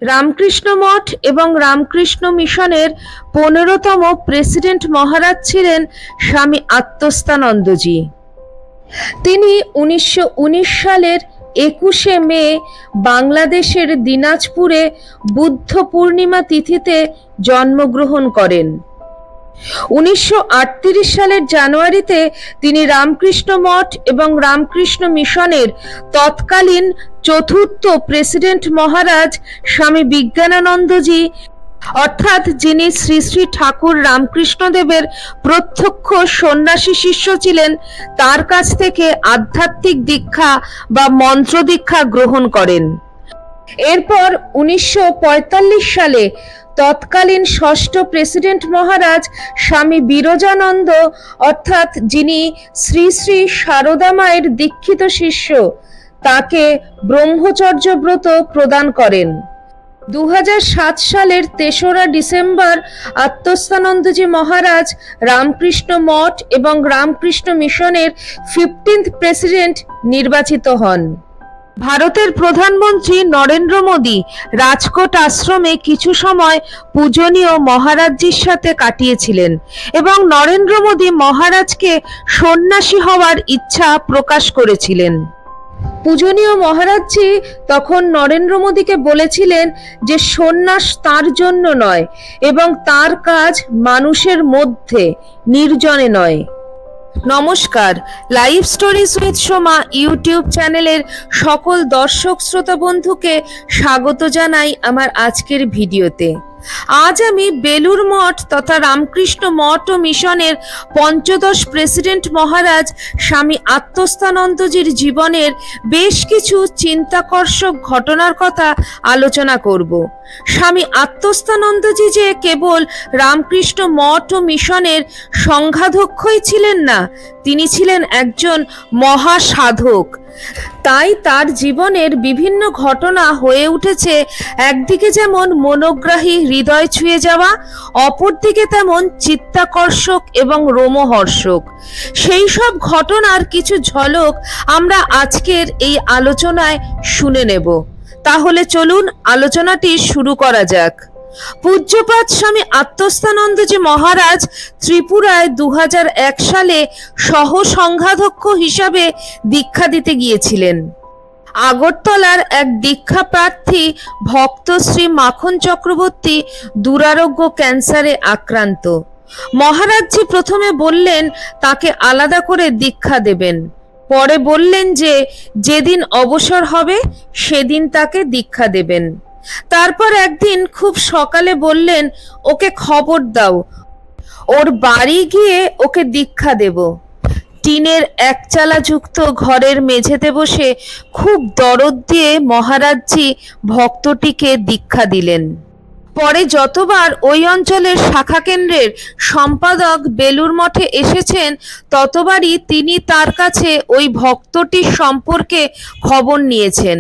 রামকৃষ্ণ মঠ এবং রামকৃষ্ণ মিশনের 15তম প্রেসিডেন্ট মহারাজ ছিলেন স্বামী আত্মস্থানন্দজি। তিনি 1919 সালের 21শে মে বাংলাদেশের দিনাজপুরে বুদ্ধ পূর্ণিমা তিথিতে জন্মগ্রহণ করেন। 1938 সালের জানুয়ারিতে তিনি রামকৃষ্ণ মঠ এবং রামকৃষ্ণ মিশনের তৎকালীন চতুর্থ প্রেসিডেন্ট মহারাজ স্বামী বিজ্ঞানানন্দজি, অর্থাৎ যিনি শ্রী শ্রী ঠাকুর রামকৃষ্ণদেবের প্রত্যক্ষ সন্ন্যাসী শিষ্য ছিলেন, তার কাছ থেকে আধ্যাত্মিক দীক্ষা বা মন্ত্র দীক্ষা গ্রহণ করেন। এরপর 1945 সালে তৎকালীন ষষ্ঠ প্রেসিডেন্ট মহারাজ স্বামী বিরজানন্দ, অর্থাৎ যিনি শ্রী শ্রী সারদা মায়ের দীক্ষিত শিষ্য, তাকে ব্রহ্মচর্য ব্রত প্রদান করেন। 2007 সালের 3রা ডিসেম্বর আত্মস্থানন্দজি মহারাজ রামকৃষ্ণ মঠ এবং রামকৃষ্ণ মিশনের 15th প্রেসিডেন্ট নির্বাচিত হন। ভারতের প্রধানমন্ত্রী নরেন্দ্র মোদী রাজকোট আশ্রমে কিছু সময় পূজনীয় মহারাজজির সাথে কাটিয়েছিলেন এবং নরেন্দ্র মোদী মহারাজকে সন্ন্যাসী হওয়ার ইচ্ছা প্রকাশ করেছিলেন। পূজনীয় মহারাজজি তখন নরেন্দ্র মোদীকে বলেছিলেন যে সন্ন্যাস তার জন্য নয় এবং তার কাজ মানুষের মধ্যে, নির্জনে নয়। নমস্কার, live stories with Soma YouTube চ্যানেলের সকল দর্শক শ্রোতা বন্ধুকে স্বাগত জানাই আমার আজকের ভিডিওতে। আজ আমি বেলুর মঠ তথা রামকৃষ্ণ মঠ ও মিশনের পঞ্চদশ প্রেসিডেন্ট মহারাজ স্বামী আত্মস্থানন্দজির জীবনের বেশ কিছু চিন্তাকর্ষক ঘটনার কথা আলোচনা করব। স্বামী আত্মস্থানন্দজি যে কেবল রামকৃষ্ণ মঠ ও মিশনের সংঘাধ্যক্ষই ছিলেন না, তিনি ছিলেন একজন মহাসাধক। তাই তার জীবনের বিভিন্ন ঘটনা হয়ে উঠেছে একদিকে যেমন মনোগ্রাহী, হৃদয় ছুঁয়ে যাওয়া, অপরদিকে তেমন চিত্তাকর্ষক এবং রোমহর্ষক। সেই সব ঘটনার কিছু ঝলক আমরা আজকের এই আলোচনায় শুনে নেব। তাহলে চলুন আলোচনাটি শুরু করা যাক। পূজ্যপাদ স্বামী আত্মস্থানন্দজি মহারাজ ত্রিপুরায় 2001 সালে সহ সংঘাধ্যক্ষ হিসাবে দীক্ষা দিতে গিয়েছিলেন। আগরতলার এক দীক্ষা প্রার্থী ভক্ত শ্রী মাখন চক্রবর্তী দুরারোগ্য ক্যান্সারে আক্রান্ত। মহারাজজি প্রথমে বললেন তাকে আলাদা করে দীক্ষা দেবেন, পরে বললেন যে যেদিন অবসর হবে সেদিন তাকে দীক্ষা দেবেন। তারপর একদিন খুব সকালে বললেন ওকে খবর দাও, ওর বাড়ি গিয়ে ওকে দীক্ষা দেব। টিনের একচালা যুক্ত ঘরের মেঝেতে বসে খুব দরদ দিয়ে মহারাজজি ভক্তটিকে দীক্ষা দিলেন। পরে যতবার ওই অঞ্চলের শাখা কেন্দ্রের সম্পাদক বেলুর মঠে এসেছেন, ততবারই তিনি তার কাছে ওই ভক্তটির সম্পর্কে খবর নিয়েছেন।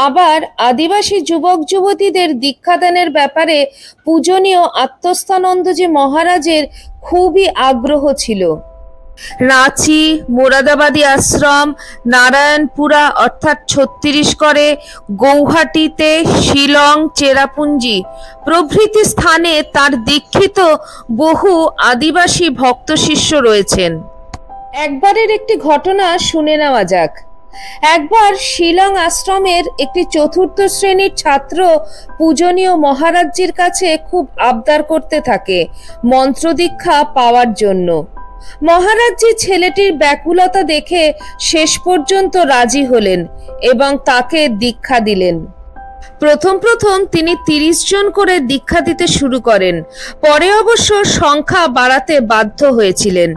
আবার আদিবাসী যুবক যুবতীদের দীক্ষাদানের ব্যাপারে পূজনীয় আত্মস্থানন্দজি মহারাজের খুবই আগ্রহ ছিল। রাঁচি, মোরাদাবাদী আশ্রম, নারায়ণপুরা অর্থাৎ ছত্তিশগড়ে, গৌহাটিতে, শিলং, চেরাপুঞ্জি প্রভৃতি স্থানে তার দীক্ষিত বহু আদিবাসী ভক্ত শিষ্য রয়েছেন। একবারের একটি ঘটনা শুনে নেওয়া যাক। একবার শিলং আশ্রমের একটি চতুর্থ শ্রেণীর ছাত্র পূজনীয় মহারাজজির কাছে খুব আবদার করতে থাকে মন্ত্র দীক্ষা পাওয়ার জন্য। মহারাজজি ছেলেটির ব্যাকুলতা দেখে শেষ পর্যন্ত রাজি হলেন এবং তাকে দীক্ষা দিলেন। প্রথম তিনি 30 জন করে দীক্ষা দিতে শুরু করেন। পরে অবশ্য সংখ্যা বাড়াতে বাধ্য হয়েছিলেন।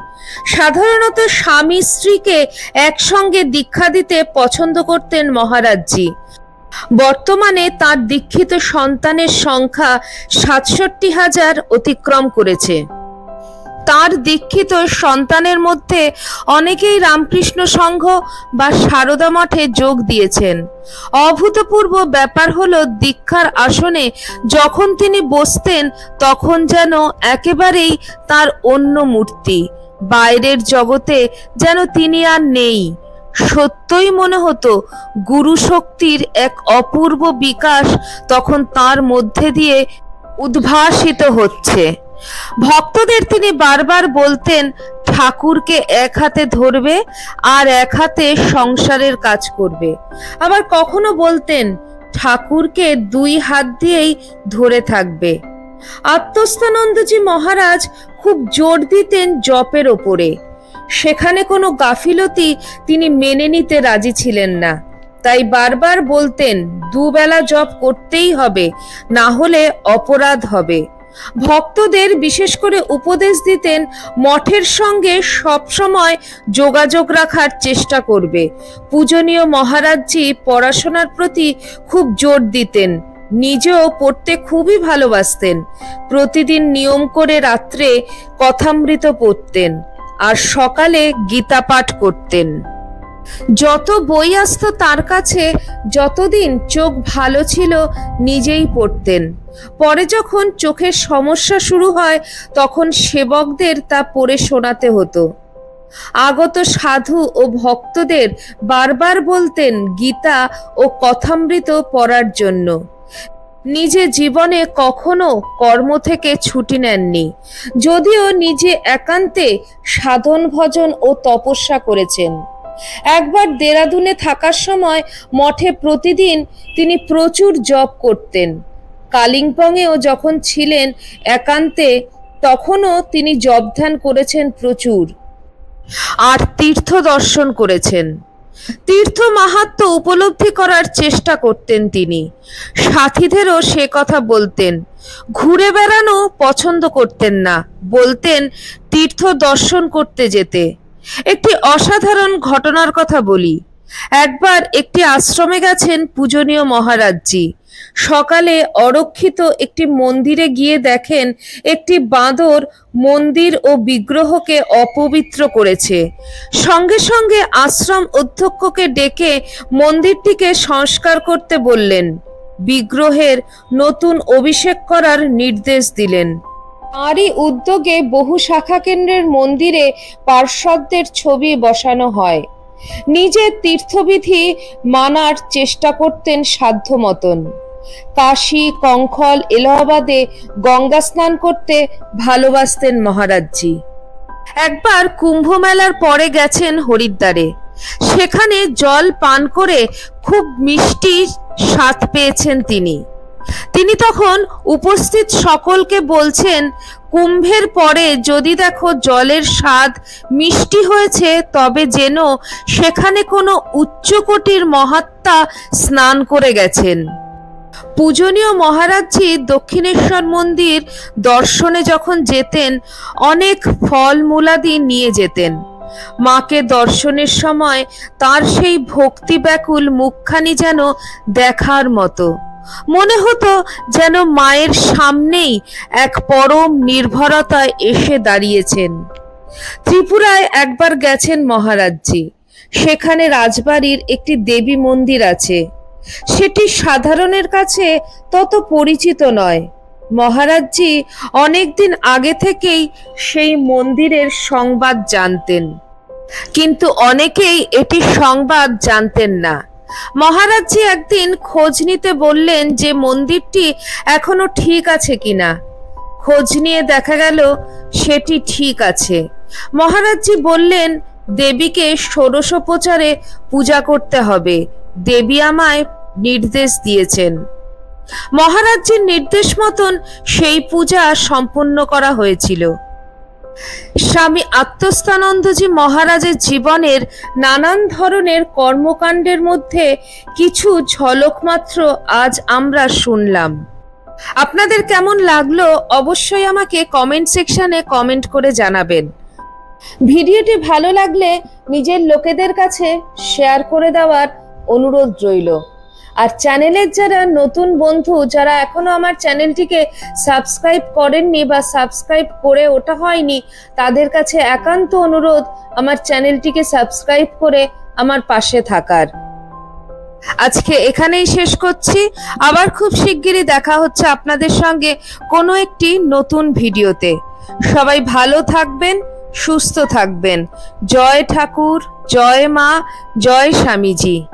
সাধারণত স্বামী স্ত্রীকে একসঙ্গে দীক্ষা দিতে পছন্দ করতেন মহারাজজি। বর্তমানে তার দীক্ষিত সন্তানের সংখ্যা 67,000 অতিক্রম করেছে। তার দীক্ষিত সন্তানের মধ্যে অনেকেই রামকৃষ্ণ সংঘ বা সারদা মঠে যোগ দিয়েছেন। অভূতপূর্ব ব্যাপার হলো দীক্ষার আসনে যখন তিনি বসতেন তখন যেন একেবারেই তার অন্য মূর্তি, বাইরের জগতে যেন তিনি আর নেই। সত্যই মনে হতো গুরু শক্তির এক অপূর্ব বিকাশ তখন তার মধ্যে দিয়ে উদ্ভাসিত হচ্ছে। ভক্তদের তিনি বারবার বলতেন ঠাকুরকে এক হাতে ধরবে আর এক হাতে সংসারের কাজ করবে। আবার কখনো বলতেন ঠাকুরকে দুই হাত দিয়েই ধরে থাকবে। আত্মস্থানন্দজি মহারাজ খুব জোর দিতেন জপের ওপরে। সেখানে কোনো গাফিলতি তিনি মেনে নিতে রাজি ছিলেন না। তাই বারবার বলতেন দুবেলা জপ করতেই হবে, না হলে অপরাধ হবে। ভক্তদের বিশেষ করে উপদেশ দিতেন মঠের সঙ্গে সবসময় যোগাযোগ রাখার চেষ্টা করবে। পূজনীয় মহারাজজি পড়াশোনার প্রতি খুব জোর দিতেন, নিজেও পড়তে খুবই ভালোবাসতেন। প্রতিদিন নিয়ম করে রাত্রে কথামৃত পড়তেন আর সকালে গীতা পাঠ করতেন। যত বই আসতো তার কাছে, যতদিন চোখ ভালো ছিল নিজেই পড়তেন। পরে যখন চোখের সমস্যা শুরু হয় তখন সেবকদের তা পড়ে শোনাতে হতো। আগত সাধু ও ভক্তদের বারবার বলতেন গীতা ও কথামৃত পড়ার জন্য। নিজে জীবনে কখনো কর্ম থেকে ছুটি নেননি, যদিও নিজে একান্তে সাধন ভজন ও তপস্যা করেছেন। একবার দেরাদুনে থাকার সময় মঠে প্রতিদিন তিনি প্রচুর জপ করতেন। কালিম্পংয়েও যখন ছিলেন একান্তে তখনও তিনি জপ ধ্যান করেছেন প্রচুর, আর তীর্থ দর্শন করেছেন। তীর্থ মাহাত্ম্য উপলব্ধি করার চেষ্টা করতেন তিনি। সাথীদেরও সে কথা বলতেন। ঘুরে বেড়ানো পছন্দ করতেন না, বলতেন তীর্থ দর্শন করতে যেতে। একটি অসাধারণ ঘটনার কথা বলি। একবার একটি আশ্রমে গেছেন পূজনীয় মহারাজজি। সকালে অরক্ষিত একটি মন্দিরে গিয়ে দেখেন একটি বাঁদর মন্দির ও বিগ্রহকে অপবিত্র করেছে। সঙ্গে সঙ্গে আশ্রম অধ্যক্ষকে ডেকে মন্দিরটিকে সংস্কার করতে বললেন। বিগ্রহের নতুন অভিষেক করার নির্দেশ দিলেন। তাঁরই উদ্যোগে বহু শাখা কেন্দ্রের মন্দিরে পার্শ্বদের ছবি বসানো হয়। নিজের তীর্থবিধি মানার চেষ্টা করতেন সাধ্য মতন। কাশী, কঙ্খল, এলাহাবাদে গঙ্গা স্নান করতে ভালোবাসতেন মহারাজজি। একবার কুম্ভ মেলার পরে গেছেন হরিদ্বারে। সেখানে জল পান করে খুব মিষ্টি স্বাদ পেয়েছেন তিনি তখন উপস্থিত সকলকে বলছেন, কুম্ভের পরে যদি দেখো জলের স্বাদ মিষ্টি হয়েছে তবে যেন সেখানে কোনো উচ্চকোটির মহাত্মা স্নান করে গেছেন। পূজনীয় মহারাজজি দক্ষিণেশ্বর মন্দির দর্শনে যখন যেতেন অনেক ফলমূলাদি নিয়ে যেতেন। মাকে দর্শনের সময় তার সেই ভক্তি ব্যাকুল মুখখানি যেন দেখার মতো। মনে হতো যেন মায়ের সামনেই এক পরম নির্ভরতায় এসে দাঁড়িয়েছেন। ত্রিপুরায় একবার গেছেন মহারাজজি। সেখানে রাজবাড়ির একটি দেবী মন্দির আছে। সেটি সাধারণের কাছে তত পরিচিত নয়। মহারাজজি অনেকদিন আগে থেকেই সেই মন্দিরের সংবাদ জানতেন, কিন্তু অনেকেই এটি সংবাদ জানতেন না। মহারাজজি একদিন খোঁজ নিতে বললেন যে মন্দিরটি এখনো ঠিক আছে কিনা। খোঁজ নিয়ে দেখা গেল সেটি ঠিক আছে। মহারাজজি বললেন দেবীকে ষোড়শোপচারে পূজা করতে হবে, দেবী আমায় নির্দেশ দিয়েছেন। মহারাজজির নির্দেশ মতন সেই পূজা সম্পন্ন করা হয়েছিল। স্বামী আত্মস্থানন্দজি মহারাজের জীবনের নানান ধরনের কর্মকাণ্ডের মধ্যে কিছু ঝলক মাত্র আজ আমরা শুনলাম। আপনাদের কেমন লাগলো অবশ্যই আমাকে কমেন্ট সেকশনে কমেন্ট করে জানাবেন। ভিডিওটি ভালো লাগলে নিজের লোকেদের কাছে শেয়ার করে দেওয়ার অনুরোধ রইল। আর চ্যানেলের যারা নতুন বন্ধু, যারা এখনো আমার চ্যানেলটিকে সাবস্ক্রাইব করেননি বা সাবস্ক্রাইব করে ওঠা হয়নি, তাদের কাছে একান্ত অনুরোধ আমার চ্যানেলটিকে সাবস্ক্রাইব করে আমার পাশে থাকার। আজকে এখানেই শেষ করছি। আবার খুব শিগগিরই দেখা হচ্ছে আপনাদের সঙ্গে কোনো একটি নতুন ভিডিওতে। সবাই ভালো থাকবেন, সুস্থ থাকবেন। জয় ঠাকুর, জয় মা, জয় স্বামীজি।